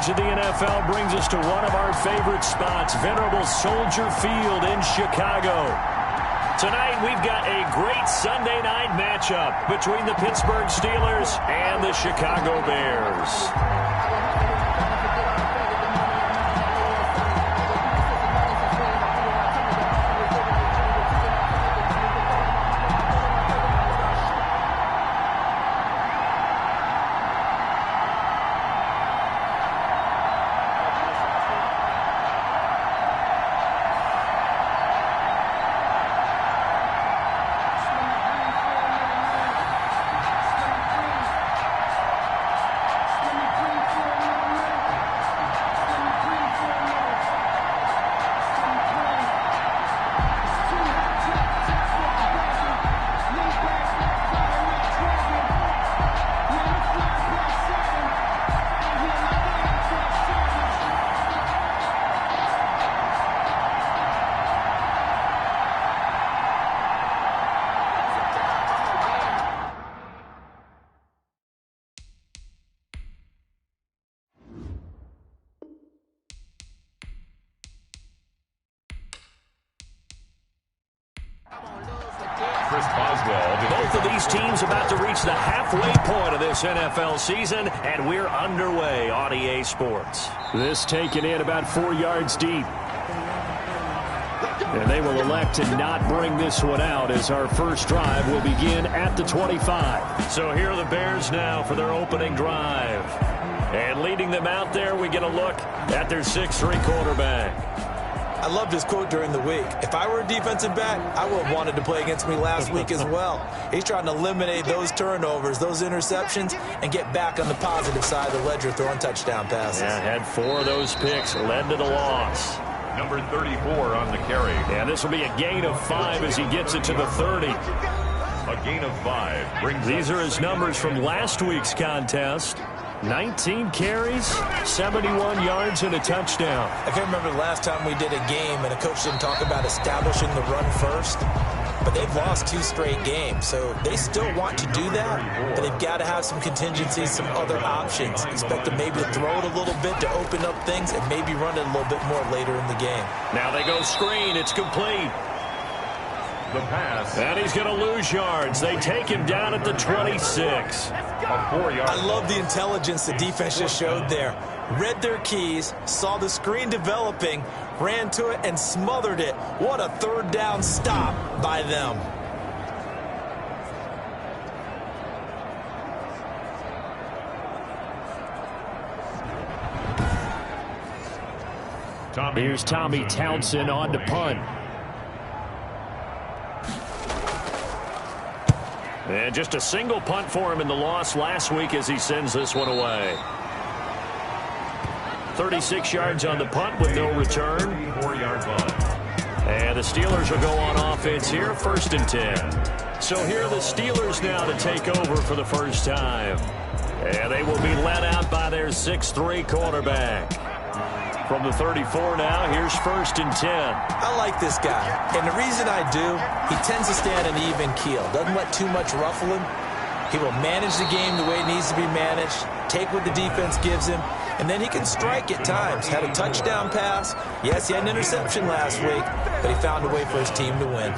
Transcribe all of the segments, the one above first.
of the NFL brings us to one of our favorite spots, venerable Soldier Field in Chicago. Tonight, we've got a great Sunday night matchup between the Pittsburgh Steelers and the Chicago Bears. Both of these teams about to reach the halfway point of this NFL season, and we're underway on EA Sports. This taken in about 4 yards deep. And they will elect to not bring this one out as our first drive will begin at the 25. So here are the Bears now for their opening drive. And leading them out there, we get a look at their 6'3" quarterback. I loved his quote during the week. If I were a defensive back, I would have wanted to play against me last week as well. He's trying to eliminate those turnovers, those interceptions, and get back on the positive side of the ledger throwing touchdown passes. Yeah, had 4 of those picks, led to the loss. Number 34 on the carry. Yeah, this will be a gain of 5 as he gets it to the 30. A gain of 5 brings. These are his numbers from last week's contest. 19 carries, 71 yards, and a touchdown. I can't remember the last time we did a game and a coach didn't talk about establishing the run first. But they've lost 2 straight games, so they still want to do that. But they've got to have some contingencies, some other options. Expect them maybe to throw it a little bit to open up things and maybe run it a little bit more later in the game. Now they go screen. It's complete. The pass. And he's going to lose yards. They take him down at the 26. A 4-yard. I love the intelligence the defense just showed there. Read their keys, saw the screen developing, ran to it, and smothered it. What a third down stop by them. Here's Tommy Townsend on to punt. And just a single punt for him in the loss last week as he sends this one away. 36 yards on the punt with no return. 4-yard punt. And the Steelers will go on offense here, 1st and 10. So here are the Steelers now to take over for the first time. And they will be led out by their 6'3" quarterback. From the 34 now, here's 1st and 10. I like this guy, and the reason I do, he tends to stay on an even keel. Doesn't let too much ruffle him. He will manage the game the way it needs to be managed, take what the defense gives him, and then he can strike at times. Had a touchdown pass. Yes, he had an interception last week, but he found a way for his team to win.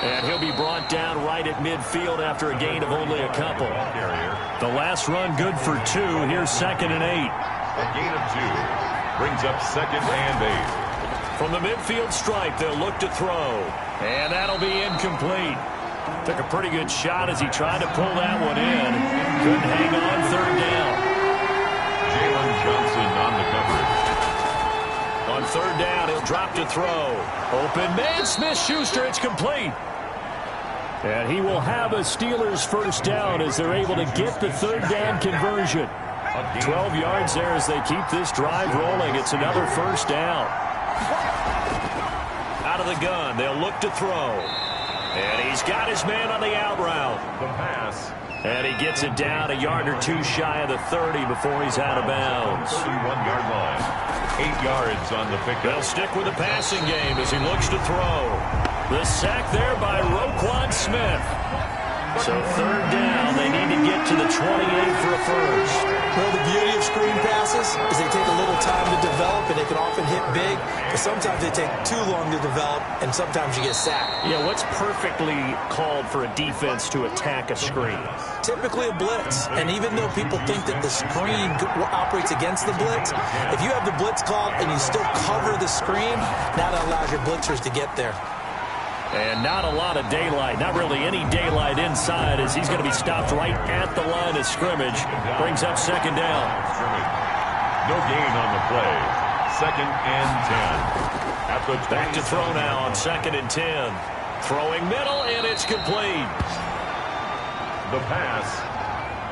And he'll be brought down right at midfield after a gain of only a couple. The last run good for 2. Here's 2nd and 8. A gain of 2 brings up 2nd and 8. From the midfield stripe, they'll look to throw. And that'll be incomplete. Took a pretty good shot as he tried to pull that one in. Couldn't hang on 3rd down. Jalen Johnson on the coverage. On 3rd down, he'll drop to throw. Open man, Smith-Schuster, it's complete. And he will have a Steelers first down as they're able to get the 3rd down conversion. 12 yards there as they keep this drive rolling. It's another first down. Out of the gun, they'll look to throw. And he's got his man on the out route. The pass. And he gets it down a yard or 2 shy of the 30 before he's out of bounds. 31-yard line. 8 yards on the pickup. They'll stick with the passing game as he looks to throw. The sack there by Roquan Smith. So third down, they need to get to the 28 for a first. Well, the beauty of screen passes is they take a little time to develop, and they can often hit big, but sometimes they take too long to develop, and sometimes you get sacked. Yeah, what's perfectly called for a defense to attack a screen? Typically a blitz, and even though people think that the screen operates against the blitz, if you have the blitz called and you still cover the screen, now that allows your blitzers to get there. And not a lot of daylight, not really any daylight inside as he's going to be stopped right at the line of scrimmage. Brings up second down. No gain on the play. 2nd and 10. At the Back to throw now on 2nd and 10. Throwing middle, and it's complete. The pass.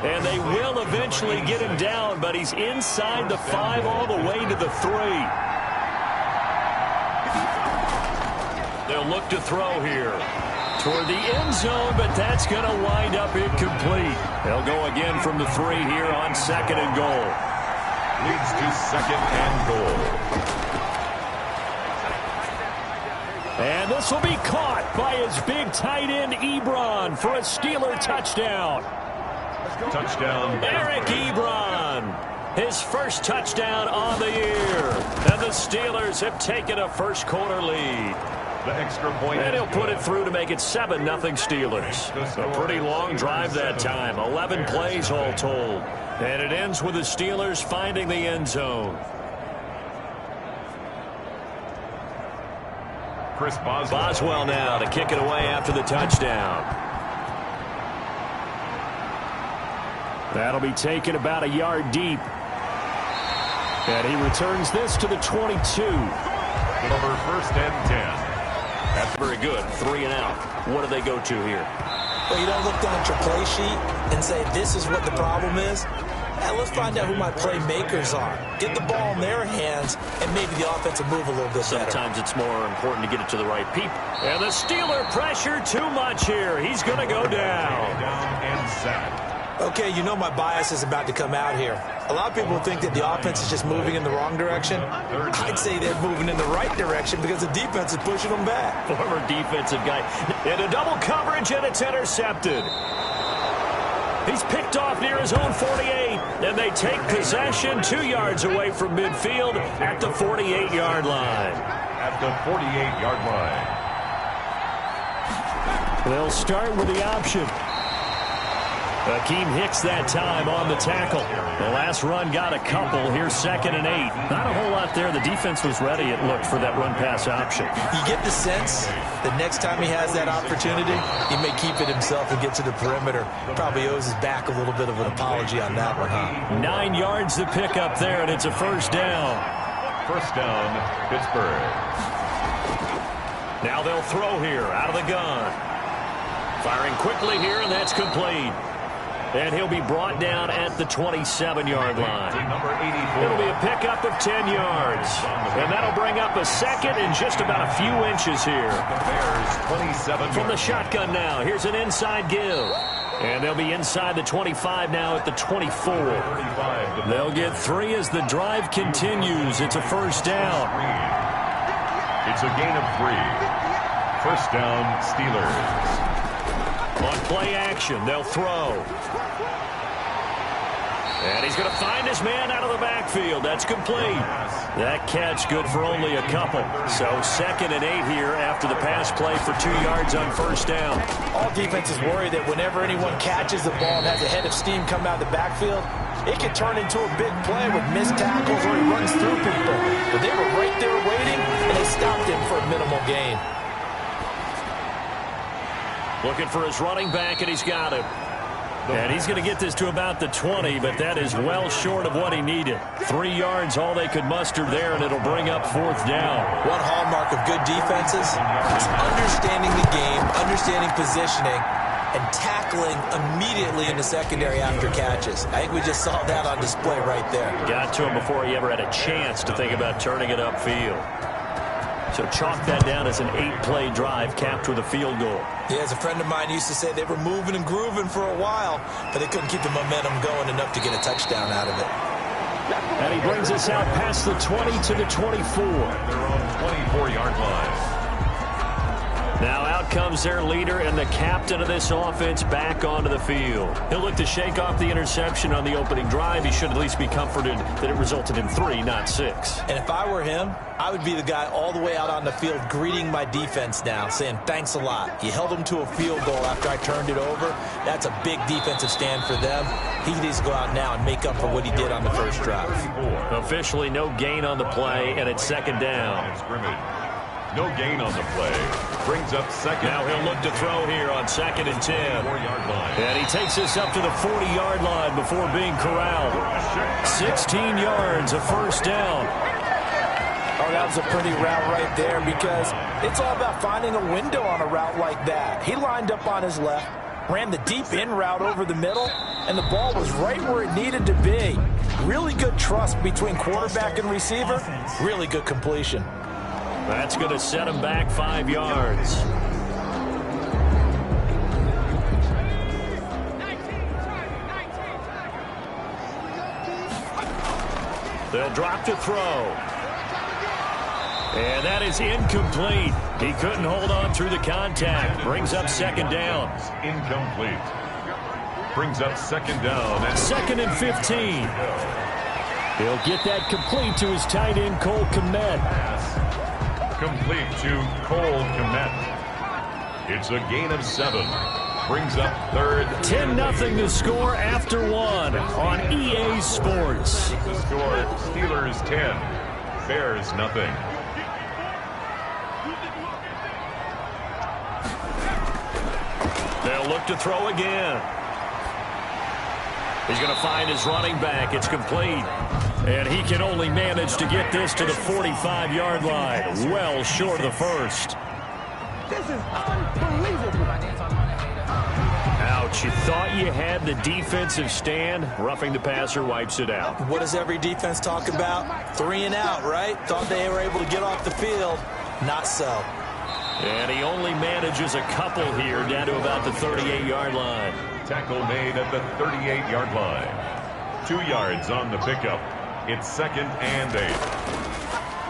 And they will eventually get him down, but he's inside the 5 all the way to the 3. They'll look to throw here toward the end zone, but that's going to wind up incomplete. They'll go again from the 3 here on 2nd and goal. Leads to 2nd and goal. And this will be caught by his big tight end, Ebron, for a Steeler touchdown. Touchdown. Eric Ebron, his first touchdown on the year. And the Steelers have taken a first quarter lead. The extra point. And he'll put it through to make it 7-0 Steelers. A pretty long drive that time. 11 plays all told. And it ends with the Steelers finding the end zone. Chris Boswell. Boswell now to kick it away after the touchdown. That'll be taken about a yard deep. And he returns this to the 22. Number 1st and 10. That's very good. 3 and out. What do they go to here? Well, you don't look down at your play sheet and say, this is what the problem is. Let's find out who my playmakers are. Get the ball in their hands, and maybe the offense will move a little bit better. Sometimes it's more important to get it to the right people. And the Steeler pressure too much here. He's going to go down. Down and sacked. Okay, you know my bias is about to come out here. A lot of people think that the offense is just moving in the wrong direction. I'd say they're moving in the right direction because the defense is pushing them back. Former defensive guy. Into double coverage, and it's intercepted. He's picked off near his own 48, and they take possession 2 yards away from midfield at the 48-yard line. At the 48-yard line. They'll start with the option. Akeem Hicks that time on the tackle. The last run got a couple. Here's 2nd and 8. Not a whole lot there. The defense was ready, it looked, for that run-pass option. You get the sense that next time he has that opportunity, he may keep it himself and get to the perimeter. Probably owes his back a little bit of an apology on that one, huh? 9 yards to pick up there, and it's a first down. First down, Pittsburgh. Now they'll throw here out of the gun. Firing quickly here, and that's complete. And he'll be brought down at the 27-yard line. Number 84. It'll be a pickup of 10 yards. And that'll bring up a second and just about a few inches here. The Bears, 27. From the shotgun now, here's an inside give. And they'll be inside the 25 now at the 24. They'll get 3 as the drive continues. It's a first down. It's a gain of 3. First down, Steelers. On play action, they'll throw. And he's going to find his man out of the backfield. That's complete. That catch good for only a couple. So 2nd and 8 here after the pass play for 2 yards on first down. All defenses worry that whenever anyone catches the ball and has a head of steam come out of the backfield, it can turn into a big play with missed tackles or he runs through people. But they were right there waiting, and they stopped him for a minimal gain. Looking for his running back, and he's got him. And he's going to get this to about the 20, but that is well short of what he needed. 3 yards, all they could muster there, and it'll bring up fourth down. One hallmark of good defenses is understanding the game, understanding positioning, and tackling immediately in the secondary after catches. I think we just saw that on display right there. Got to him before he ever had a chance to think about turning it upfield. So chalk that down as an 8-play drive capped with a field goal. Yeah, as a friend of mine used to say, they were moving and grooving for a while, but they couldn't keep the momentum going enough to get a touchdown out of it. And he brings us out past the 20 to the 24. Their own 24-yard line. Now out comes their leader and the captain of this offense back onto the field. He'll look to shake off the interception on the opening drive. He should at least be comforted that it resulted in 3, not 6. And if I were him, I would be the guy all the way out on the field greeting my defense now, saying thanks a lot. You held them to a field goal after I turned it over. That's a big defensive stand for them. He needs to go out now and make up for what he did on the first drive. Officially no gain on the play, and it's second down. No gain on the play. Brings up second. Now he'll look to throw here on 2nd and 10. 4-yard line. And he takes us up to the 40-yard line before being corralled. 16 yards, a first down. Oh, that was a pretty route right there because it's all about finding a window on a route like that. He lined up on his left, ran the deep in route over the middle, and the ball was right where it needed to be. Really good trust between quarterback and receiver. Really good completion. That's going to set him back 5 yards. They'll drop to throw. And that is incomplete. He couldn't hold on through the contact. Brings up second down. Incomplete. Brings up second down. And 2nd and 15. He'll get that complete to his tight end, Cole Kmet. Complete to Cole Kmet. It's a gain of 7. Brings up 3rd. 10-0 the score after 1 on EA Sports. The score, Steelers 10, Bears nothing. They'll look to throw again. He's going to find his running back. It's complete. And he can only manage to get this to the 45-yard line. Well short of the first. This is unbelievable. Ouch. You thought you had the defensive stand. Roughing the passer wipes it out. What does every defense talk about? 3 and out, right? Thought they were able to get off the field. Not so. And he only manages a couple here down to about the 38-yard line. Tackle made at the 38-yard line. 2 yards on the pickup. It's 2nd and 8.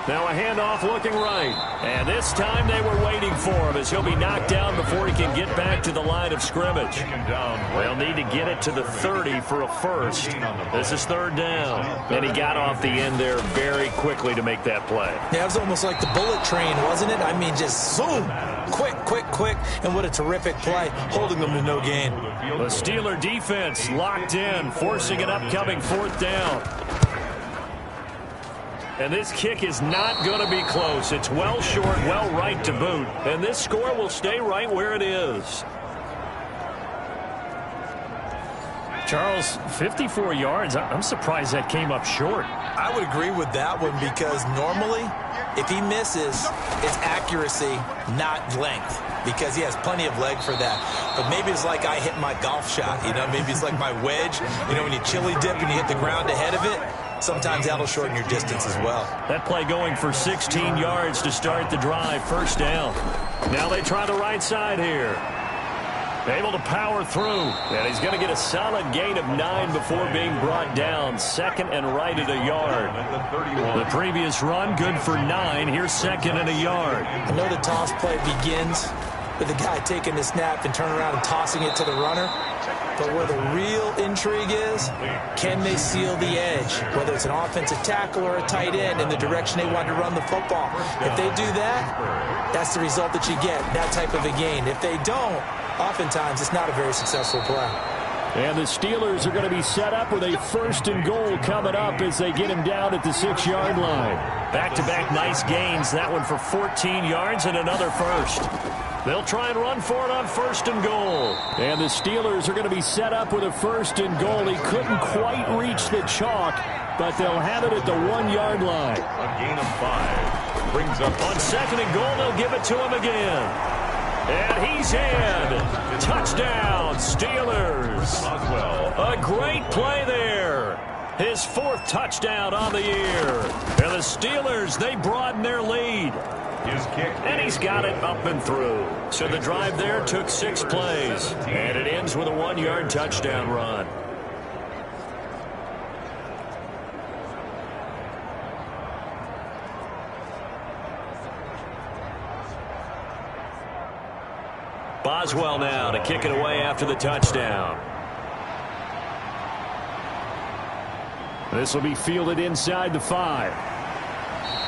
Now a handoff looking right. And this time they were waiting for him as he'll be knocked down before he can get back to the line of scrimmage. They'll need to get it to the 30 for a first. This is 3rd down. And he got off the end there very quickly to make that play. Yeah, it was almost like the bullet train, wasn't it? I mean, just zoom. Quick, quick, quick. And what a terrific play, holding them to no gain. The Steeler defense locked in, forcing an upcoming 4th down. And this kick is not going to be close. It's well short, well right to boot. And this score will stay right where it is. Charles, 54 yards. I'm surprised that came up short. I would agree with that one because normally, if he misses, it's accuracy, not length, because he has plenty of leg for that. But maybe it's like I hit my golf shot, you know, maybe it's like my wedge, you know, when you chili dip and you hit the ground ahead of it, sometimes that'll shorten your distance as well. That play going for 16 yards to start the drive, 1st down. Now they try the right side here. Able to power through, and he's going to get a solid gain of 9 before being brought down. 2nd and right at a yard. The previous run, good for 9. Here's 2nd and a yard. I know the toss play begins with the guy taking the snap and turning around and tossing it to the runner. But where the real intrigue is, can they seal the edge? Whether it's an offensive tackle or a tight end in the direction they want to run the football. If they do that, that's the result that you get, that type of a gain. If they don't, oftentimes it's not a very successful play. And the Steelers are going to be set up with a 1st and goal coming up as they get him down at the 6-yard line. Back-to-back nice gains. That one for 14 yards and another first. They'll try and run for it on 1st and goal. And the Steelers are going to be set up with a 1st and goal. He couldn't quite reach the chalk, but they'll have it at the 1-yard line. A gain of 5. Brings up on 2nd and goal, they'll give it to him again. And he's in. Touchdown, Steelers. A great play there. His 4th touchdown on the year. And the Steelers, they broaden their lead. His kick. And he's got it up and through. So the drive there took 6 plays. And it ends with a 1-yard touchdown run. Boswell now to kick it away after the touchdown. This will be fielded inside the 5.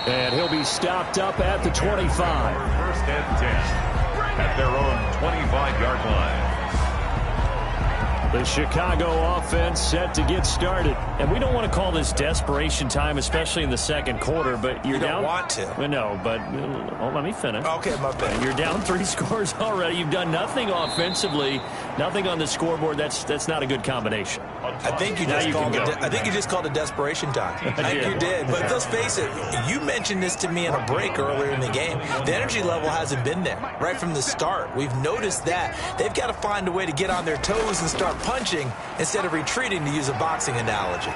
And he'll be stopped up at the 25. First and 10 at their own 25-yard line. The Chicago offense set to get started. And we don't want to call this desperation time, especially in the second quarter, but you're down. You don't want to. Well, no, but let me finish. Okay, my bad. You're down 3 scores already. You've done nothing offensively, nothing on the scoreboard. That's not a good combination. I think you just called it desperation time. I think you did. But let's face it, you mentioned this to me in a break earlier in the game. The energy level hasn't been there right from the start. We've noticed that. They've got to find a way to get on their toes and start punching instead of retreating, to use a boxing analogy.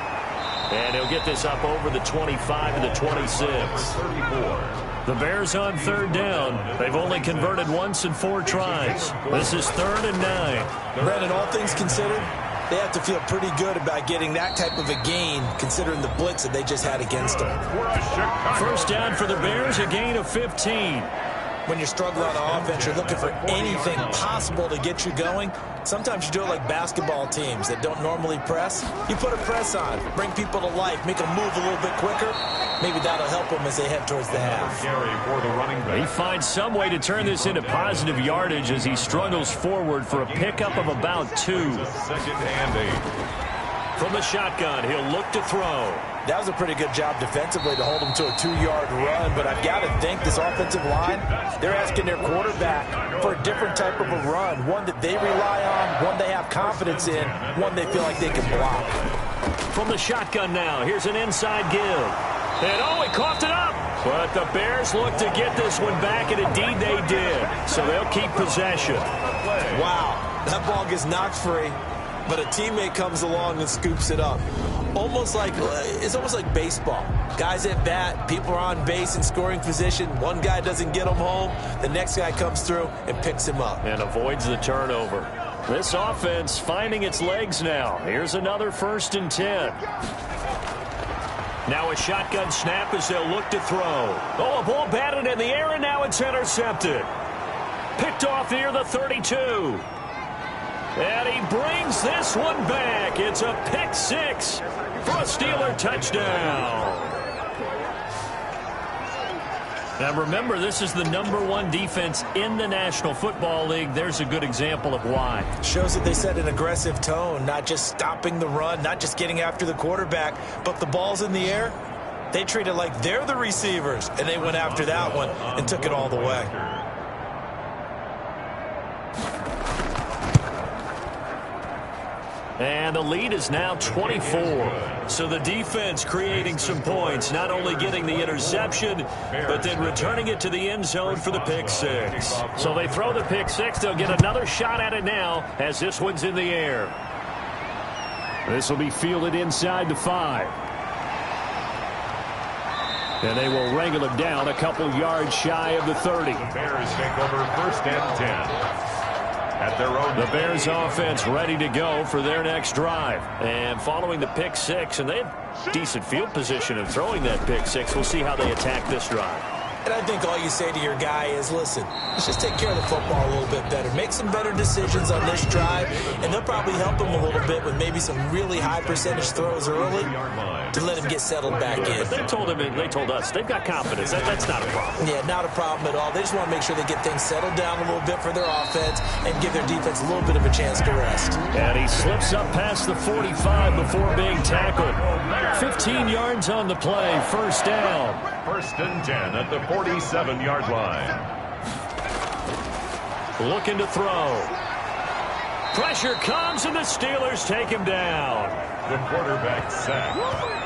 And he'll get this up over the 25 to the 26. 34. The Bears on third down. They've only converted once in 4 tries. This is 3rd and 9. Brandon, all things considered, they have to feel pretty good about getting that type of a gain, considering the blitz that they just had against them. First down for the Bears, a gain of 15. When you're struggling on offense, you're looking for anything possible to get you going. Sometimes you do it like basketball teams that don't normally press. You put a press on, bring people to life, make them move a little bit quicker. Maybe that'll help them as they head towards the half. Carry for the running back. He finds some way to turn this into positive yardage as he struggles forward for a pickup of about 2. 2nd and 8. From the shotgun, he'll look to throw. That was a pretty good job defensively to hold him to a 2-yard run, but I've got to think this offensive line, they're asking their quarterback for a different type of a run, one that they rely on, one they have confidence in, one they feel like they can block. From the shotgun now, here's an inside give. And he coughed it up. But the Bears look to get this one back, and indeed they did. So they'll keep possession. Wow, that ball gets knocked free, but a teammate comes along and scoops it up. It's almost like baseball. Guys at bat, people are on base in scoring position. One guy doesn't get him home. The next guy comes through and picks him up. And avoids the turnover. This offense finding its legs now. Here's another 1st and 10. Now a shotgun snap as they'll look to throw. A ball batted in the air, and now it's intercepted. Picked off near the 32. And he brings this one back. It's a pick 6 for a Steeler touchdown. Now remember, this is the #1 defense in the National Football League. There's a good example of why. Shows that they set an aggressive tone, not just stopping the run, not just getting after the quarterback, but the ball's in the air. They treat it like they're the receivers, and they went after that one and took it all the way. And the lead is now 24. So the defense creating some points, not only getting the interception, but then returning it to the end zone for the pick 6. So they throw the pick 6. They'll get another shot at it now as this one's in the air. This will be fielded inside the 5. And they will wrangle him down a couple yards shy of the 30. The Bears take over 1st and 10. At their own. The Bears offense ready to go for their next drive. And following the pick 6, and they have decent field position of throwing that pick 6. We'll see how they attack this drive. And I think all you say to your guy is, listen, let's just take care of the football a little bit better. Make some better decisions on this drive, and they'll probably help him a little bit with maybe some really high percentage throws early to let him get settled back in. But they told us they've got confidence. That's not a problem. Yeah, not a problem at all. They just want to make sure they get things settled down a little bit for their offense and give their defense a little bit of a chance to rest. And he slips up past the 45 before being tackled. 15 yards on the play, 1st down. 1st and 10 at the 47-yard line. Looking to throw. Pressure comes, and the Steelers take him down. The quarterback sacked.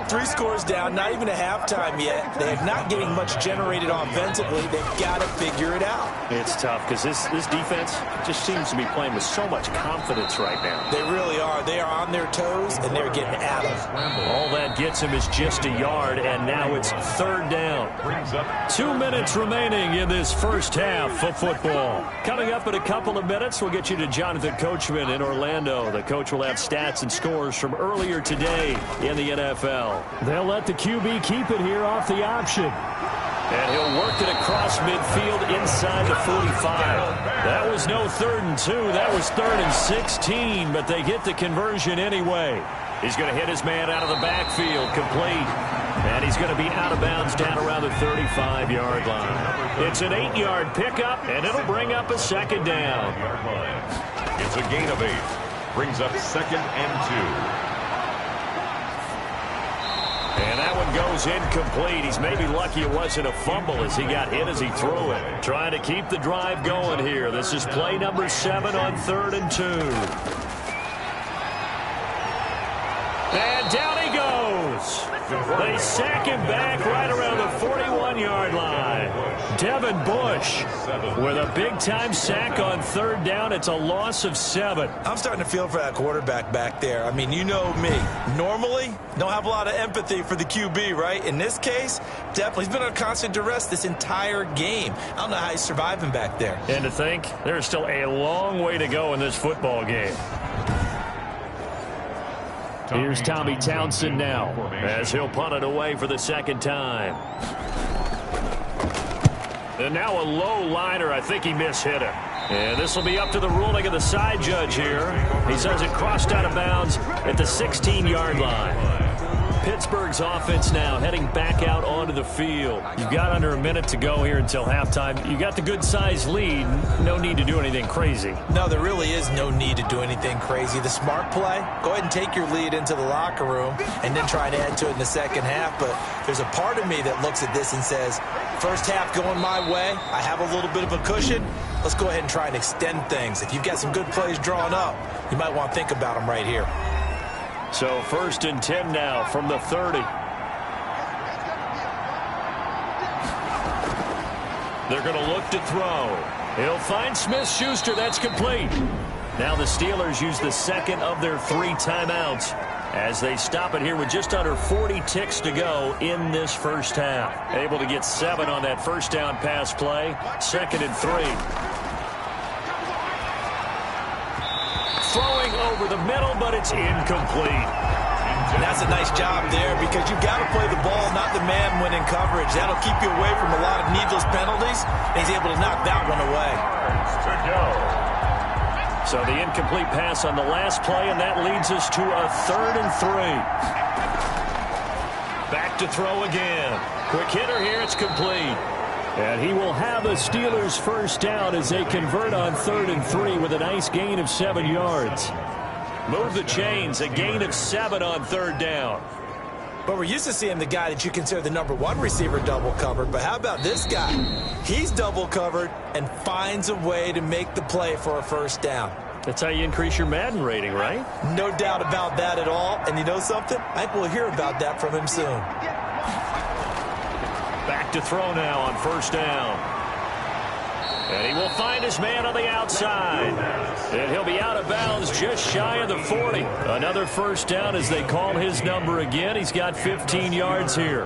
3 scores down, not even a halftime yet. They are not getting much generated offensively. They've got to figure it out. It's tough because this defense just seems to be playing with so much confidence right now. They really are. They are on their toes, and they're getting at them. All that gets him is just a yard, and now it's 3rd down. 2 minutes remaining in this first half of football. Coming up in a couple of minutes, we'll get you to Jonathan Coachman in Orlando. The coach will have stats and scores from earlier today in the NFL. They'll let the QB keep it here off the option. And he'll work it across midfield inside the 45. That was no 3rd and 2. That was 3rd and 16, but they get the conversion anyway. He's going to hit his man out of the backfield, complete. And he's going to be out of bounds down around the 35-yard line. It's an 8-yard pickup, and it'll bring up a 2nd down. It's a gain of 8. Brings up 2nd and 2. And that one goes incomplete. He's maybe lucky it wasn't a fumble as he got hit as he threw it. Trying to keep the drive going here. This is play number 7 on 3rd and 2. And down he goes. They sack him back right around the 41-yard line. Devin Bush with a big-time sack on 3rd down. It's a loss of 7. I'm starting to feel for that quarterback back there. I mean, you know me. Normally, don't have a lot of empathy for the QB, right? In this case, definitely. He's been on constant duress this entire game. I don't know how he's surviving back there. And to think, there's still a long way to go in this football game. Here's Tommy Townsend now as he'll punt it away for the 2nd time. And now a low liner. I think he mishit it. And this will be up to the ruling of the side judge here. He says it crossed out of bounds at the 16-yard line. Pittsburgh's offense now heading back out onto the field. You've got under a minute to go here until halftime. You got the good-sized lead. No need to do anything crazy. No, there really is no need to do anything crazy. The smart play, go ahead and take your lead into the locker room and then try to add to it in the 2nd half. But there's a part of me that looks at this and says, first half going my way, I have a little bit of a cushion. Let's go ahead and try and extend things. If you've got some good plays drawn up, you might want to think about them right here. So 1st and 10 now from the 30. They're going to look to throw. He'll find Smith-Schuster. That's complete. Now the Steelers use the 2nd of their 3 timeouts as they stop it here with just under 40 ticks to go in this first half. Able to get 7 on that first down pass play. 2nd and 3. Throwing over the middle, but it's incomplete. And that's a nice job there because you've got to play the ball, not the man when in coverage. That'll keep you away from a lot of needless penalties. And he's able to knock that one away. So the incomplete pass on the last play, and that leads us to a 3rd and 3. Back to throw again. Quick hitter here, it's complete. And he will have a Steelers first down as they convert on 3rd and 3 with a nice gain of 7 yards. Move the chains, a gain of 7 on 3rd down. But we're used to seeing the guy that you consider the #1 receiver double covered. But how about this guy? He's double covered and finds a way to make the play for a first down. That's how you increase your Madden rating, right? No doubt about that at all. And you know something? I think we'll hear about that from him soon. Back to throw now on 1st down. And he will find his man on the outside. And he'll be out of bounds just shy of the 40. Another first down as they call his number again. He's got 15 yards here.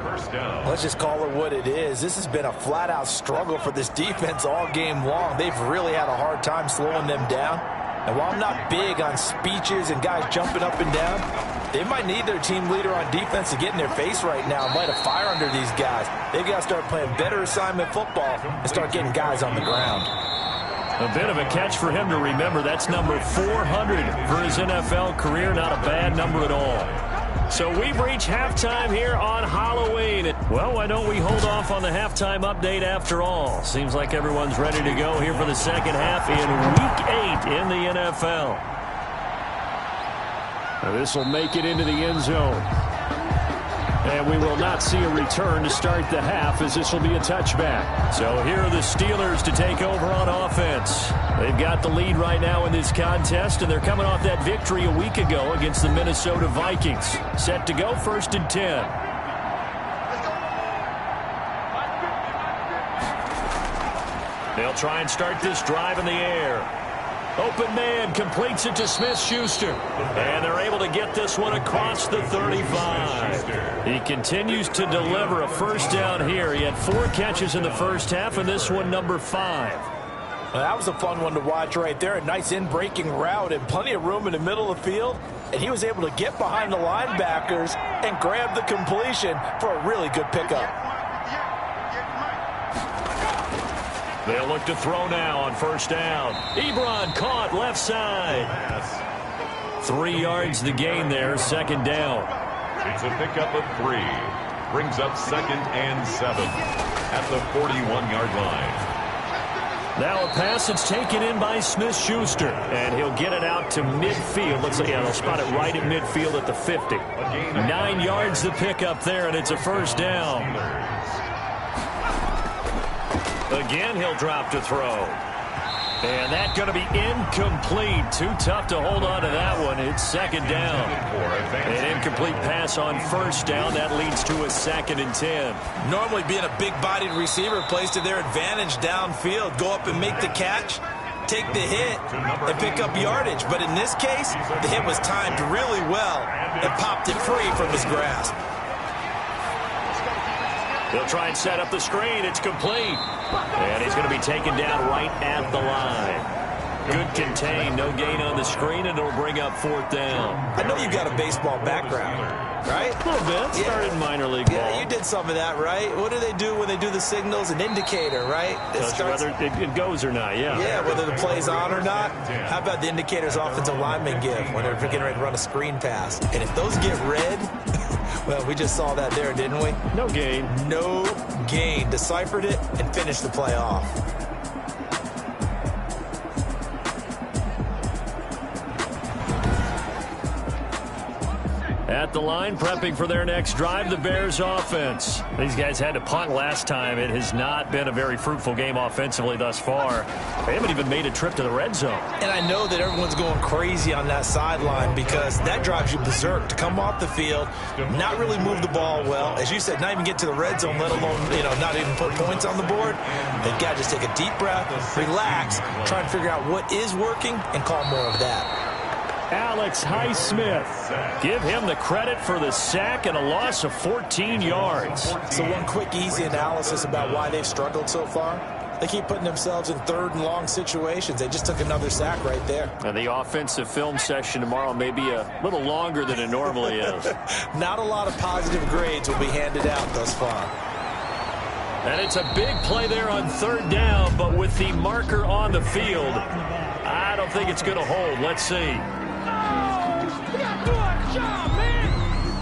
Let's just call it what it is. This has been a flat-out struggle for this defense all game long. They've really had a hard time slowing them down. And while I'm not big on speeches and guys jumping up and down, they might need their team leader on defense to get in their face right now and light a fire under these guys. They've got to start playing better assignment football and start getting guys on the ground. A bit of a catch for him to remember. That's number 400 for his NFL career. Not a bad number at all. So we've reached halftime here on Halloween. Well, why don't we hold off on the halftime update after all? Seems like everyone's ready to go here for the 2nd half in Week 8 in the NFL. Now this will make it into the end zone. And we will not see a return to start the half as this will be a touchback. So here are the Steelers to take over on offense. They've got the lead right now in this contest, and they're coming off that victory a week ago against the Minnesota Vikings. Set to go 1st and 10. They'll try and start this drive in the air. Open man completes it to Smith-Schuster. And they're able to get this one across the 35. He continues to deliver a first down here. He had 4 catches in the first half, and this one number 5. Well, that was a fun one to watch right there. A nice in-breaking route and plenty of room in the middle of the field. And he was able to get behind the linebackers and grab the completion for a really good pickup. They'll look to throw now on first down. Ebron caught left side. 3 yards the gain there, second down. It's a pickup of 3. Brings up 2nd and 7 at the 41-yard line. Now a pass that's taken in by Smith-Schuster, and he'll get it out to midfield. Looks like they'll spot it right at midfield at the 50. 9 yards the pickup there, and it's a first down. Again, he'll drop to throw. And that's going to be incomplete. Too tough to hold on to that one. It's second down. An incomplete pass on first down. That leads to a 2nd and 10. Normally being a big-bodied receiver plays to their advantage downfield. Go up and make the catch, take the hit, and pick up yardage. But in this case, the hit was timed really well and popped it free from his grasp. They'll try and set up the screen. It's complete. And he's going to be taken down right at the line. Good contain. No gain on the screen, and it'll bring up 4th down. I know you got a baseball background, right? A little bit. Started in minor league ball. Yeah, you did some of that, right? What do they do when they do the signals? An indicator, right? Whether it goes or not, yeah. Yeah, whether the play's on or not. How about the indicators offensive linemen give when they're getting ready to run a screen pass? And if those get red, well, we just saw that there, didn't we? No gain. No gain. Deciphered it and finished the play off. At the line, prepping for their next drive, the Bears offense. These guys had to punt last time. It has not been a very fruitful game offensively thus far. They haven't even made a trip to the red zone. And I know that everyone's going crazy on that sideline because that drives you berserk to come off the field, not really move the ball well. As you said, not even get to the red zone, let alone, not even put points on the board. They've got to just take a deep breath, relax, try and figure out what is working, and call more of that. Alex Highsmith. Give him the credit for the sack and a loss of 14 yards. So one quick, easy analysis about why they've struggled so far. They keep putting themselves in 3rd and long situations. They just took another sack right there. And the offensive film session tomorrow may be a little longer than it normally is. Not a lot of positive grades will be handed out thus far. And it's a big play there on 3rd down, but with the marker on the field, I don't think it's going to hold. Let's see.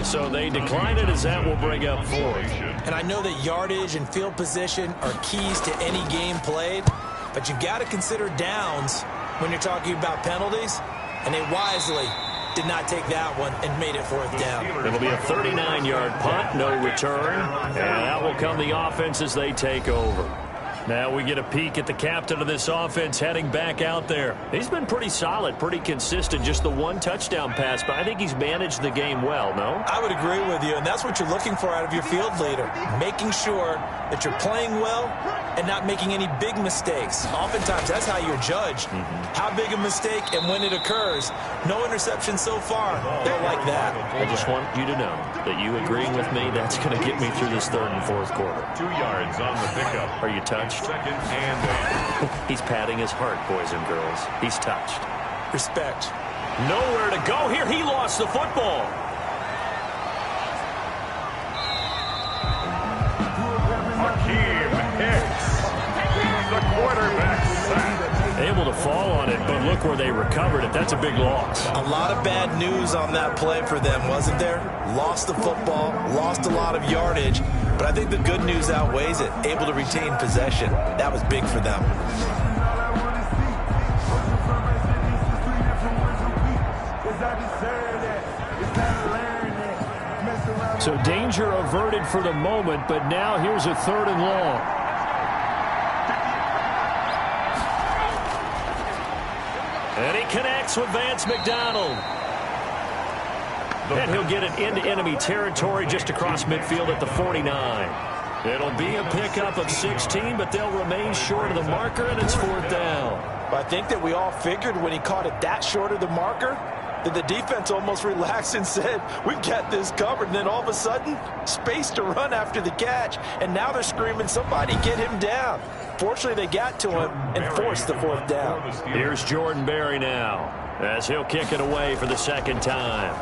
So they decline it as that will bring up 4th. And I know that yardage and field position are keys to any game played, but you've got to consider downs when you're talking about penalties, and they wisely did not take that one and made it 4th down. It'll be a 39-yard punt, no return, and that will come the offense as they take over. Now we get a peek at the captain of this offense heading back out there. He's been pretty solid, pretty consistent, just the 1 touchdown pass, but I think he's managed the game well, no? I would agree with you, and that's what you're looking for out of your field leader, making sure that you're playing well and not making any big mistakes. Oftentimes, that's how you're judged. How big a mistake and when it occurs. No interception so far. Don't like that. I just want you to know that you agreeing with me, that's going to get me through this 3rd and 4th quarter. 2 yards on the pickup. Are you touched? 2nd and 8. He's patting his heart, boys and girls. He's touched. Respect. Nowhere to go here. He lost the football. The quarterback sack. Able to fall on it, but look where they recovered it. That's a big loss. A lot of bad news on that play for them, wasn't there? Lost the football, lost a lot of yardage, but I think the good news outweighs it. Able to retain possession. That was big for them. So danger averted for the moment, but now here's a 3rd and long. And he connects with Vance McDonald. And he'll get it into enemy territory just across midfield at the 49. It'll be a pickup of 16, but they'll remain short of the marker, and it's 4th down. I think that we all figured when he caught it that short of the marker, that the defense almost relaxed and said, we've got this covered. And then all of a sudden, space to run after the catch. And now they're screaming, somebody get him down. Fortunately, they got to him and forced the 4th down. Here's Jordan Berry now, as he'll kick it away for the 2nd time.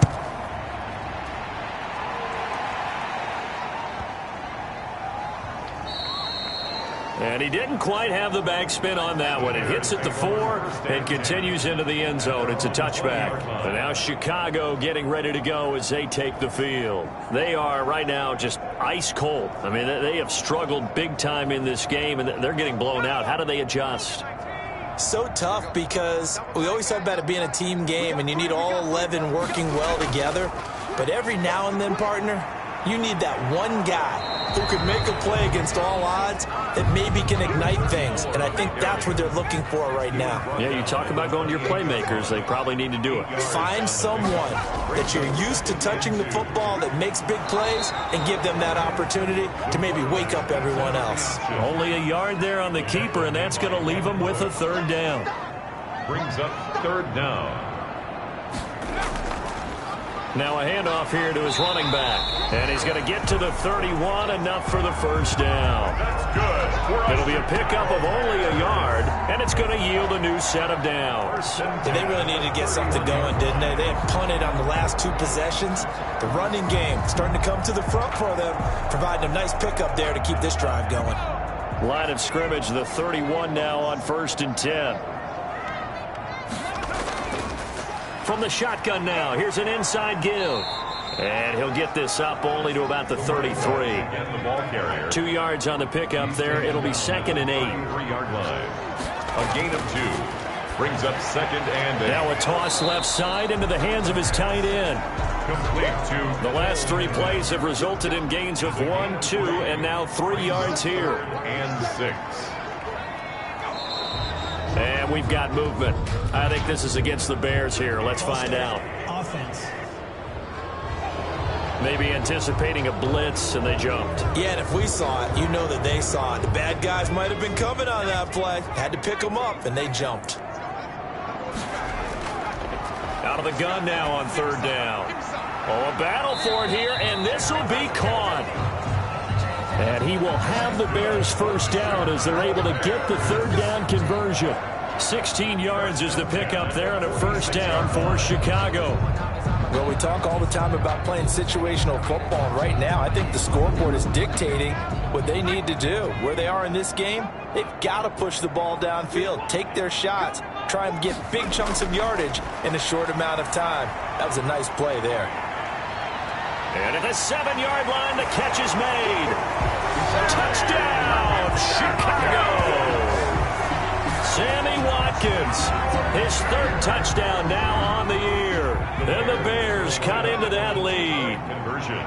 And he didn't quite have the backspin on that one. It hits at the 4 and continues into the end zone. It's a touchback. And now Chicago getting ready to go as they take the field. They are right now just ice cold. I mean, they have struggled big time in this game, and they're getting blown out. How do they adjust? So tough because we always talk about it being a team game, and you need all 11 working well together. But every now and then, partner, you need that one guy who could make a play against all odds that maybe can ignite things. And I think that's what they're looking for right now. Yeah, you talk about going to your playmakers. They probably need to do it. Find someone that you're used to touching the football that makes big plays and give them that opportunity to maybe wake up everyone else. Only a yard there on the keeper, and that's going to leave them with a third down. Brings up third down. Now a handoff here to his running back. And he's going to get to the 31, enough for the first down. That's good. It'll be a pickup of only a yard, and it's going to yield a new set of downs. They really needed to get something going, didn't they? They had punted on the last 2 possessions. The running game starting to come to the front for them, providing a nice pickup there to keep this drive going. Line of scrimmage, the 31 now on 1st and 10. From the shotgun now, here's an inside give. And he'll get this up only to about the 33. 2 yards on the pickup there. It'll be 2nd and 8. 3-yard line. A gain of 2. Brings up 2nd and 8. Now a toss left side into the hands of his tight end. Complete to the last 3 plays have resulted in gains of 1, 2, and now 3 yards here. And 6. And we've got movement. I think this is against the Bears here. Let's find out. Offense. Maybe anticipating a blitz, and they jumped. Yeah, and if we saw it, you know that they saw it. The bad guys might have been coming on that play. Had to pick them up, and they jumped. Out of the gun now on 3rd down. Oh, a battle for it here, and this will be caught. And he will have the Bears first down as they're able to get the 3rd down conversion. 16 yards is the pickup there and a first down for Chicago. Well, we talk all the time about playing situational football. Right now, I think the scoreboard is dictating what they need to do. Where they are in this game, they've got to push the ball downfield, take their shots, try and get big chunks of yardage in a short amount of time. That was a nice play there. And at the 7-yard line, the catch is made. Touchdown, Chicago! Sammy Watkins, his 3rd touchdown now on the year. And the Bears cut into that lead. Conversion.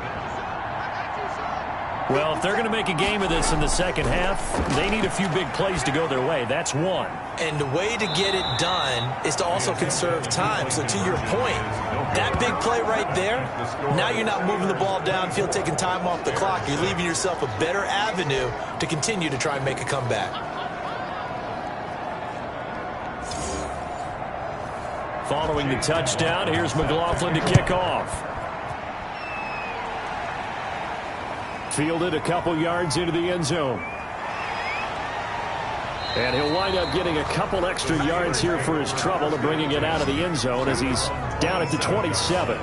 Well, if they're going to make a game of this in the second half, they need a few big plays to go their way. That's one. And the way to get it done is to also conserve time. So to your point, that big play right there, now you're not moving the ball downfield, taking time off the clock. You're leaving yourself a better avenue to continue to try and make a comeback. Following the touchdown, here's McLaughlin to kick off. Fielded a couple yards into the end zone. And he'll wind up getting a couple extra yards here for his trouble to bringing it out of the end zone as he's down at the 27.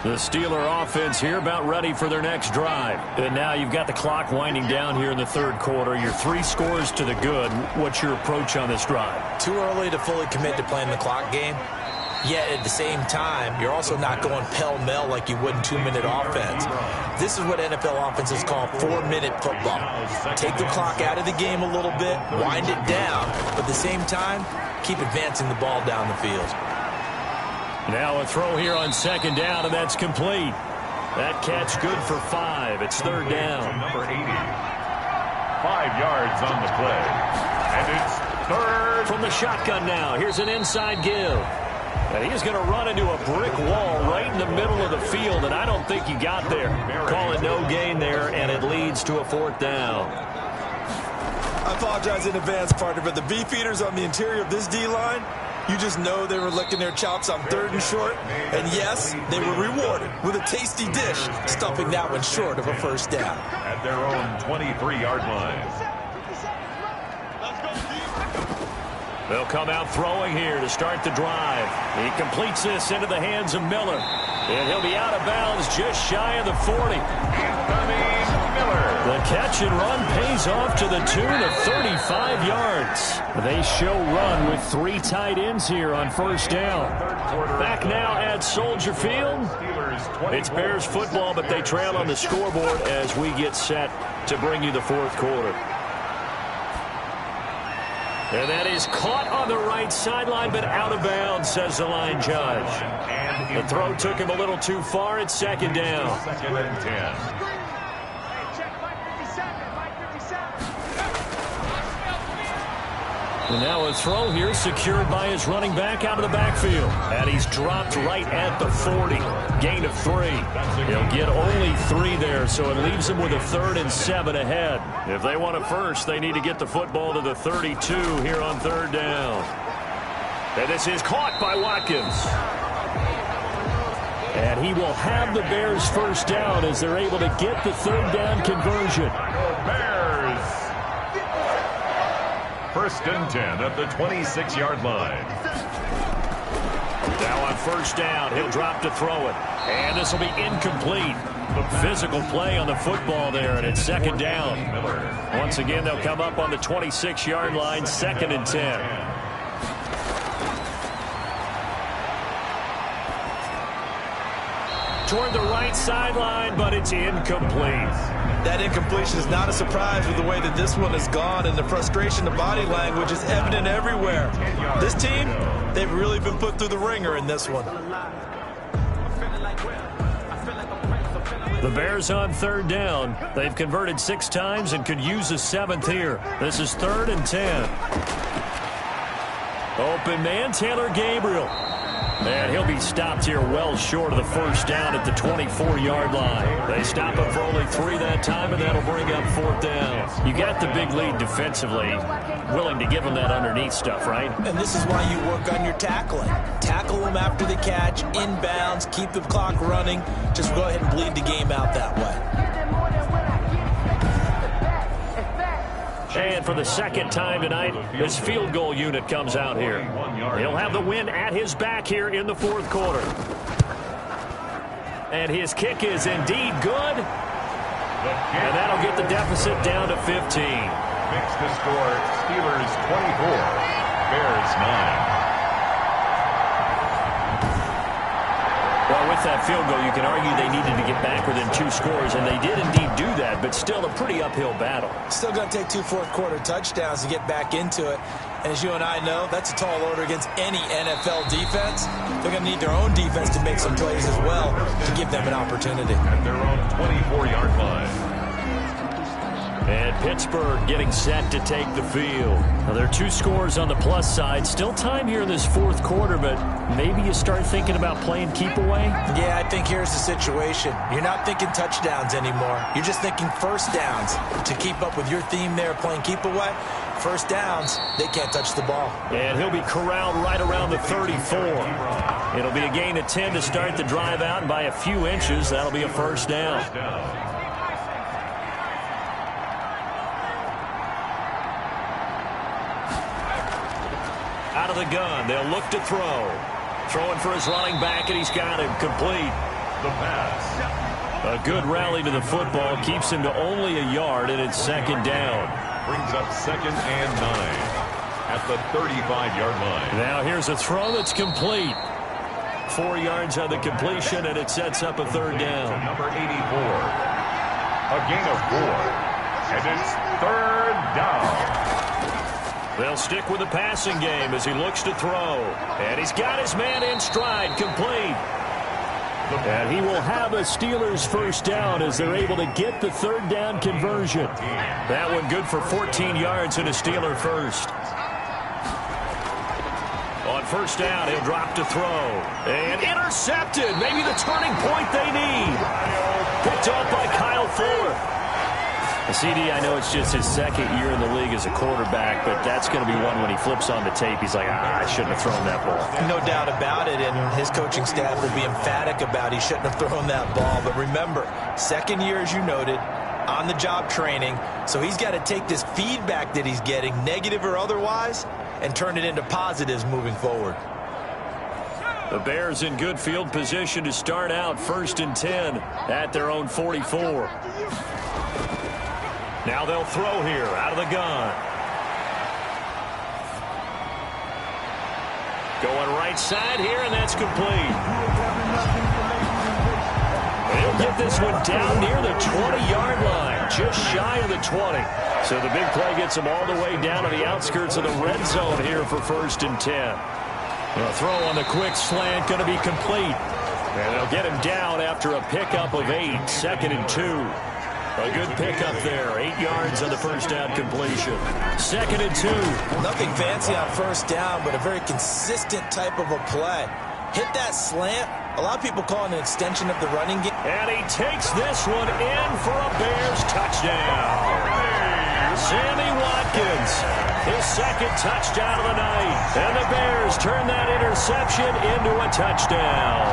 The Steeler offense here about ready for their next drive. And now you've got the clock winding down here in the 3rd quarter. You're 3 scores to the good. What's your approach on this drive? Too early to fully commit to playing the clock game. Yet at the same time, you're also not going pell-mell like you would in 2-minute offense. This is what NFL offenses call 4-minute football. Take the clock out of the game a little bit, wind it down, but at the same time, keep advancing the ball down the field. Now a throw here on 2nd down, and that's complete. That catch good for 5. It's 3rd down. Number 80. 5 yards on the play. And it's 3rd. From the shotgun now, here's an inside give. And he's going to run into a brick wall right in the middle of the field, and I don't think he got there. Call it no gain there, and it leads to a 4th down. I apologize in advance, partner, but the beefeaters on the interior of this D-line, you just know they were licking their chops on 3rd and short. And yes, they were rewarded with a tasty dish, stuffing that one short of a first down. At their own 23-yard line. They'll come out throwing here to start the drive. He completes this into the hands of Miller. And he'll be out of bounds just shy of the 40. Incoming The catch and run pays off to the tune of 35 yards. They show run with 3 tight ends here on first down. Back now at Soldier Field. It's Bears football, but they trail on the scoreboard as we get set to bring you the fourth quarter. And that is caught on the right sideline, but out of bounds, says the line judge. The throw took him a little too far. It's second down. Second and 10. And now a throw here secured by his running back out of the backfield. And he's dropped right at the 40. Gain of 3. He'll get only 3 there, so it leaves him with a 3rd and 7 ahead. If they want a first, they need to get the football to the 32 here on third down. And this is caught by Watkins. And he will have the Bears first down as they're able to get the third down conversion. Bears. First and 10 at the 26-yard line. Now on first down, he'll drop to throw it. And this will be incomplete. Physical play on the football there, and it's second down. Once again, they'll come up on the 26-yard line, second and 10. Toward the right sideline, but it's incomplete. That incompletion is not a surprise with the way that this one has gone, and the frustration, the body language is evident everywhere. This team, they've really been put through the ringer in this one. The Bears on third down. They've converted 6 times and could use a 7th here. This is 3rd and 10. Open man, Taylor Gabriel. And he'll be stopped here well short of the first down at the 24-yard line. They stop him for only 3 that time, and that'll bring up 4th down. You got the big lead defensively, willing to give him that underneath stuff, right? And this is why you work on your tackling. Tackle them after the catch, inbounds, keep the clock running. Just go ahead and bleed the game out that way. And for the second time tonight, his field goal unit comes out here. He'll have the win at his back here in the fourth quarter. And his kick is indeed good. And that'll get the deficit down to 15. Makes the score Steelers 24, Bears 9. Well, with that field goal, you can argue they needed to get back within 2 scores, and they did indeed do that, but still a pretty uphill battle. Still going to take 2 fourth-quarter touchdowns to get back into it. And as you and I know, that's a tall order against any NFL defense. They're going to need their own defense to make some plays as well to give them an opportunity. At their own 24-yard line. And Pittsburgh getting set to take the field. Now, there are 2 scores on the plus side. Still time here in this fourth quarter, but maybe you start thinking about playing keep away? Yeah, I think here's the situation. You're not thinking touchdowns anymore. You're just thinking first downs. To keep up with your theme there, playing keep away, first downs, they can't touch the ball. And he'll be corralled right around the 34. It'll be a gain of 10 to start the drive out, and by a few inches, that'll be a first down. Out of the gun, they'll look to throw. Throwing for his running back, and he's got him complete. The pass. A good rally to the football keeps him to only a yard, and it's second down. Brings up 2nd and 9 at the 35-yard line. Now here's a throw that's complete. 4 yards on the completion, and it sets up a third down. To number 84. A gain of 4. And it's 3rd down. They'll stick with the passing game as he looks to throw. And he's got his man in stride, complete. And he will have a Steelers first down as they're able to get the third down conversion. That one good for 14 yards and a Steeler first. On first down, he'll drop to throw. And intercepted. Maybe the turning point they need. Picked up by Kyle Fuller. CD, I know it's just his second year in the league as a quarterback, but that's going to be one when he flips on the tape. He's like, I shouldn't have thrown that ball. No doubt about it, and his coaching staff will be emphatic about he shouldn't have thrown that ball. But remember, second year, as you noted, on-the-job training, so he's got to take this feedback that he's getting, negative or otherwise, and turn it into positives moving forward. The Bears in good field position to start out 1st and 10 at their own 44. Now they'll throw here out of the gun. Going right side here, and that's complete. He'll get this one down near the 20-yard line, just shy of the 20. So the big play gets him all the way down to the outskirts of the red zone here for 1st and 10. The throw on the quick slant going to be complete. And they'll get him down after a pickup of 8, 2nd and 2. A good pickup there, 8 yards on the first down completion. 2nd and 2. Nothing fancy on first down, but a very consistent type of a play. Hit that slant. A lot of people call it an extension of the running game. And he takes this one in for a Bears touchdown. Sammy Watkins, his 2nd touchdown of the night. And the Bears turn that interception into a touchdown.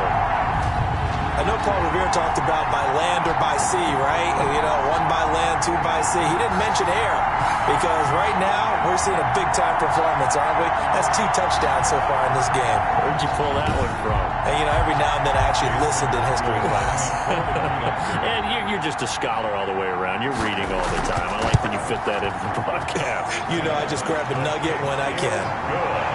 I know Paul Revere talked about by land or by sea, right? You know, 1 by land, 2 by sea. He didn't mention air because right now we're seeing a big-time performance, aren't we? That's 2 touchdowns so far in this game. Where'd you pull that one from? And, you know, every now and then I actually listened in history class. And you're just a scholar all the way around. You're reading all the time. I like that you fit that into the broadcast. You know, I just grab a nugget when I can.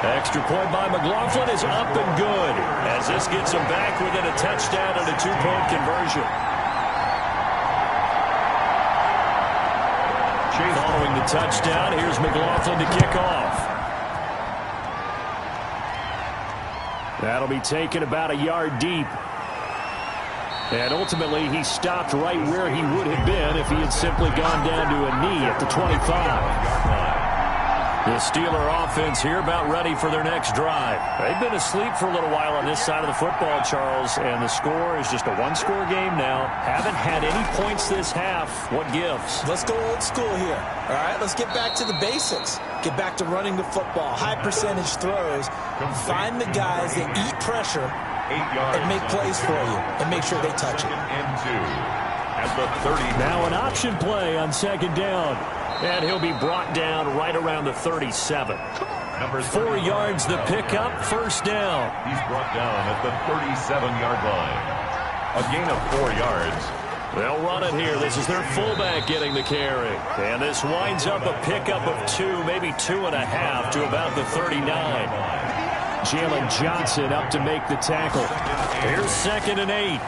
Extra point by McLaughlin is up and good as this gets him back within a touchdown and a 2-point conversion. Following the touchdown, here's McLaughlin to kick off. That'll be taken about a yard deep. And ultimately, he stopped right where he would have been if he had simply gone down to a knee at the 25. The Steeler offense here about ready for their next drive. They've been asleep for a little while on this side of the football, Charles, and the score is just a 1-score game now. Haven't had any points this half. What gives? Let's go old school here. All right, let's get back to the basics. Get back to running the football, high percentage throws. Find the guys that eat pressure and make plays for you and make sure they touch it. At the 30. Now an option play on 2nd down. And he'll be brought down right around the 37. 4 yards the pickup, 1st down. He's brought down at the 37-yard line. A gain of 4 yards. They'll run it here. This is their fullback getting the carry. And this winds up a pickup of 2, maybe 2.5 to about the 39. Jalen Johnson up to make the tackle. Here's 2nd and 8.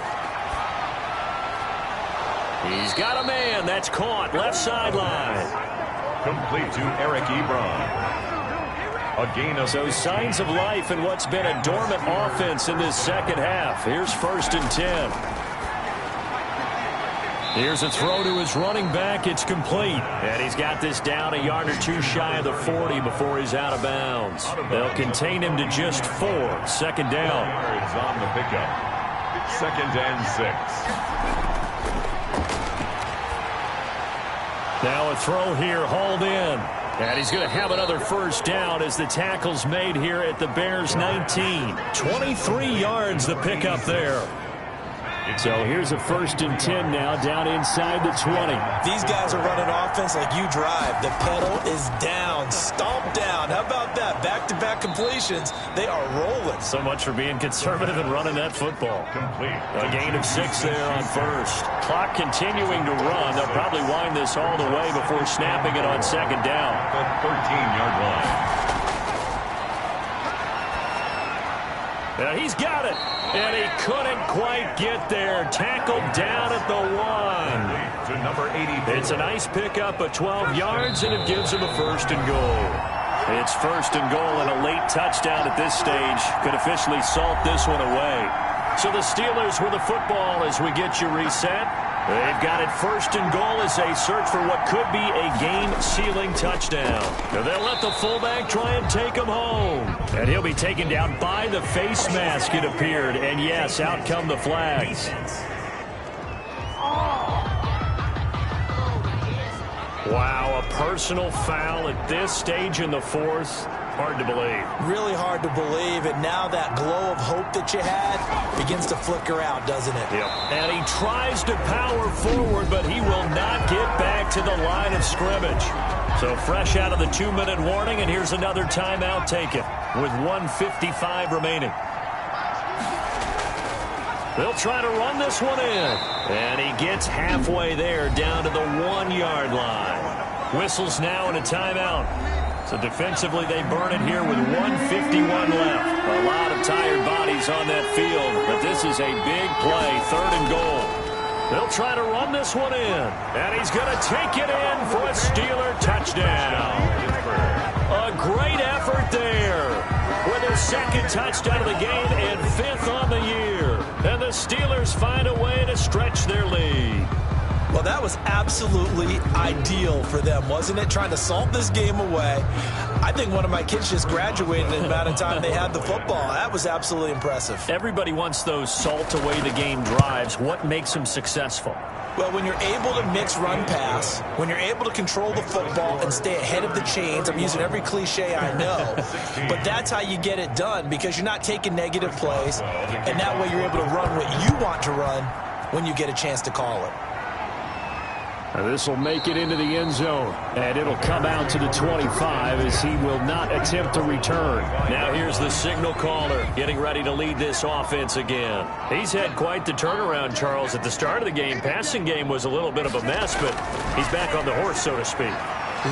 He's got a man. That's caught. Left sideline. Complete to Eric Ebron. A gain of... So signs of life in what's been a dormant offense in this second half. Here's 1st and 10. Here's a throw to his running back. It's complete. And he's got this down a yard or 2 shy of the 40 before he's out of bounds. They'll contain him to just 4. 2nd down. Yards on the pickup. 2nd and 6. Now a throw here, hauled in. And he's going to have another 1st down as the tackle's made here at the Bears 19. 23 yards the pickup there. So here's a 1st and 10 now down inside the 20. These guys are running offense like you drive. The pedal is down, stomp down. How about that? Back-to-back completions. They are rolling. So much for being conservative and running that football. Complete. A gain of 6 there on 1st. Clock continuing to run. They'll probably wind this all the way before snapping it on 2nd down. The 13-yard line. Yeah, he's got it. And he couldn't quite get there. Tackled down at the 1. To number 84. It's a nice pickup of 12 yards, and it gives him a 1st and goal. It's 1st and goal and a late touchdown at this stage. Could officially salt this one away. So the Steelers with the football as we get you reset. They've got it 1st and goal as they search for what could be a game-sealing touchdown. Now they'll let the fullback try and take him home. And he'll be taken down by the face mask, it appeared. And yes, out come the flags. Wow, a personal foul at this stage in the 4th. Hard to believe. Really hard to believe, and now that glow of hope that you had begins to flicker out, doesn't it? Yep. And he tries to power forward, but he will not get back to the line of scrimmage. So fresh out of the 2-minute warning, and here's another timeout taken with 1:55 remaining. They'll try to run this one in. And he gets halfway there down to the 1-yard line. Whistles now and a timeout. So defensively, they burn it here with 1:51 left. A lot of tired bodies on that field, but this is a big play, 3rd and goal. They'll try to run this one in, and he's going to take it in for a Steeler touchdown. A great effort there with their 2nd touchdown of the game and 5th on the year. And the Steelers find a way to stretch their lead. Well, that was absolutely ideal for them, wasn't it? Trying to salt this game away. I think one of my kids just graduated in the amount of time they had the football. That was absolutely impressive. Everybody wants those salt-away-the-game drives. What makes them successful? Well, when you're able to mix run-pass, when you're able to control the football and stay ahead of the chains, I'm using every cliche I know, but that's how you get it done because you're not taking negative plays, and that way you're able to run what you want to run when you get a chance to call it. This will make it into the end zone, and it'll come out to the 25 as he will not attempt to return. Now here's the signal caller getting ready to lead this offense again. He's had quite the turnaround, Charles. At the start of the game, passing game was a little bit of a mess, but he's back on the horse, so to speak.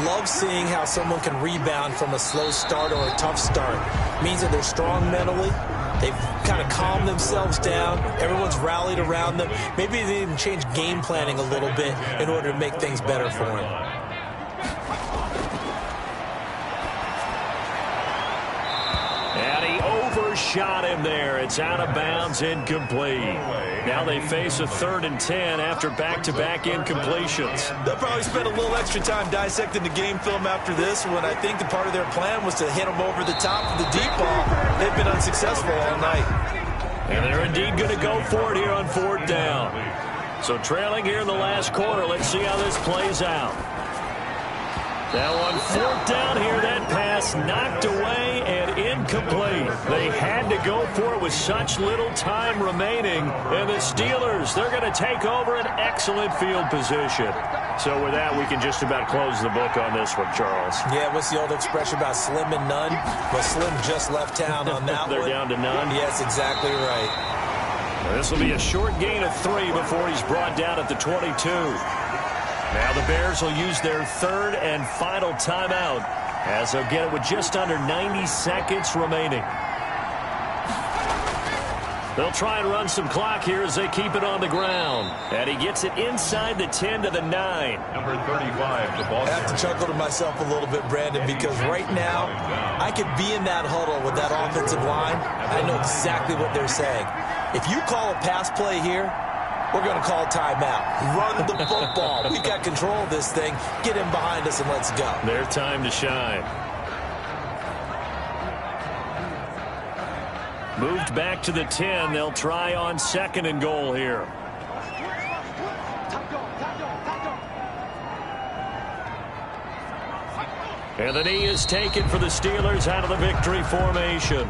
Love seeing how someone can rebound from a slow start or a tough start. Means that they're strong mentally. They've kind of calmed themselves down. Everyone's rallied around them. Maybe they even changed game planning a little bit in order to make things better for them. And he overshot him there. It's out of bounds, incomplete. Now they face a 3rd and 10 after back-to-back incompletions. They'll probably spend a little extra time dissecting the game film after this one. I think the part of their plan was to hit them over the top of the deep ball. They've been unsuccessful all night. And they're indeed going to go for it here on 4th down. So trailing here in the last quarter, let's see how this plays out. Now on 4th down here, that pass knocked away and incomplete. They had to go for it with such little time remaining. And the Steelers, they're going to take over an excellent field position. So with that, we can just about close the book on this one, Charles. Yeah, what's the old expression about slim and none? Well, Slim just left town on that They're one. down to none? Yes, exactly right. This will be a short gain of 3 before he's brought down at the 22. Now the Bears will use their 3rd and final timeout as they'll get it with just under 90 seconds remaining. They'll try and run some clock here as they keep it on the ground. And he gets it inside the 10 to the 9. Number 35, the ball. I have to chuckle to myself a little bit, Brandon, because right now I could be in that huddle with that offensive line. I know exactly what they're saying. If you call a pass play here, we're going to call timeout. Run the football. We've got control of this thing. Get him behind us and let's go. Their time to shine. Moved back to the 10. They'll try on 2nd and goal here. And the knee is taken for the Steelers out of the victory formation.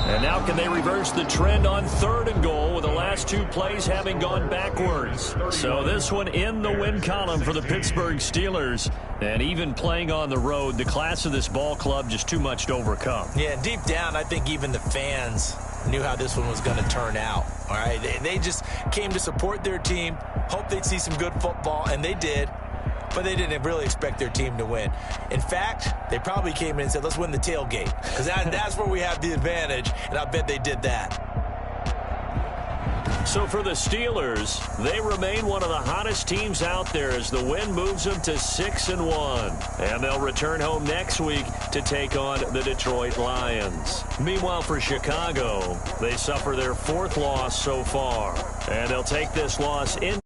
And now can they reverse the trend on 3rd and goal with the last 2 plays having gone backwards. So this one in the win column for the Pittsburgh Steelers. And even playing on the road, the class of this ball club just too much to overcome. Yeah, deep down, I think even the fans knew how this one was going to turn out. All right, they just came to support their team, hoped they'd see some good football, and they did. But they didn't really expect their team to win. In fact, they probably came in and said, let's win the tailgate. Because that's where we have the advantage, and I bet they did that. So for the Steelers, they remain one of the hottest teams out there as the win moves them to 6-1. And they'll return home next week to take on the Detroit Lions. Meanwhile, for Chicago, they suffer their 4th loss so far. And they'll take this loss in